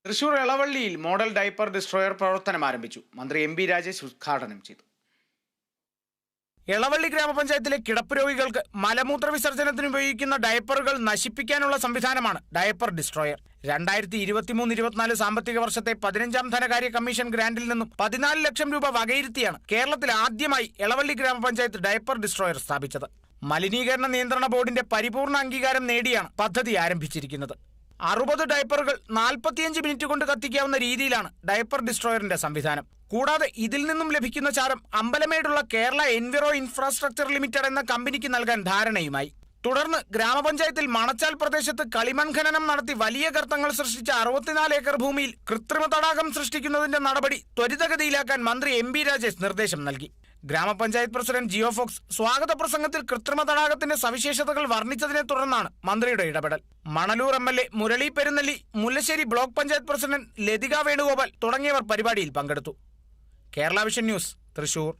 Thrissur എളവള്ളിയിൽ model diaper destroyer പ്രവർത്തനം ആരംഭിച്ചു. മന്ത്രി എം.ബി. രാജേഷ് ഉദ്ഘാടനം ചെയ്തു. എളവള്ളി ഗ്രാമപഞ്ചായത്തിലെ കിടപ്പ് രോഗികൾക്ക് മലമൂത്ര വിസർജനത്തിന് ഉപയോഗിക്കുന്ന ഡയപ്പറുകൾ നശിപ്പിക്കാനുള്ള സംവിധാനമാണ് ഡയപ്പർ ഡിസ്ട്രോയർ. 2023-24 സാമ്പത്തിക വർഷത്തെ 15ാം ധനകാര്യ കമ്മീഷൻ ഗ്രാന്റിൽ നിന്നും 14 ലക്ഷം രൂപ വകയിരുത്തിയാണ് കേരളത്തിൽ ആദ്യമായി എളവള്ളി ഗ്രാമപഞ്ചായത്ത് ഡയപ്പർ ഡിസ്ട്രോയർ സ്ഥാപിച്ചത്. മലിനീകരണ നിയന്ത്രണ ബോർഡിന്റെ പരിപൂർണ അംഗീകാരം നേടിയാണ് പദ്ധതി ആരംഭിച്ചിരിക്കുന്നത്. 60 ഡയപ്പറുകൾ 45 മിനിറ്റ് കൊണ്ട് കത്തിക്കാവുന്ന രീതിയിലാണ് ഡയപ്പർ ഡിസ്ട്രോയറിന്റെ സംവിധാനം. കൂടാതെ ഇതിൽ നിന്നും ലഭിക്കുന്ന ചാരം അമ്പലമേടുള്ള കേരള എൻവിറോ ഇൻഫ്രാസ്ട്രക്ചർ ലിമിറ്റഡ് എന്ന കമ്പനിക്ക് നൽകാൻ ധാരണയുമായി. തുടർന്ന് ഗ്രാമപഞ്ചായത്തിൽ മണച്ചാൽ പ്രദേശത്ത് കളിമൺ ഖനനം നടത്തി വലിയ ഗർത്തങ്ങൾ സൃഷ്ടിച്ച 64 ഏക്കർ ഭൂമിയിൽ കൃത്രിമ തടാകം സൃഷ്ടിക്കുന്നതിന്റെ നടപടി ത്വരിതഗതിയിലാക്കാൻ മന്ത്രി എം.ബി. രാജേഷ് നിർദ്ദേശം നൽകി. ഗ്രാമപഞ്ചായത്ത് പ്രസിഡന്റ് ജിയോ ഫോക്സ് സ്വാഗത പ്രസംഗത്തിൽ കൃത്രിമ തടാകത്തിന്റെ സവിശേഷതകൾ വർണ്ണിച്ചതിനെ തുടർന്നാണ് മന്ത്രിയുടെ ഇടപെടൽ. Manalur MLA. Murali Perunnelli, Mullassery block panchayat president Lathika Venugopal തുടങ്ങിയവർ പരിപാടിയിൽ പങ്കെടുത്തു. Kerala vision news, Thrissur.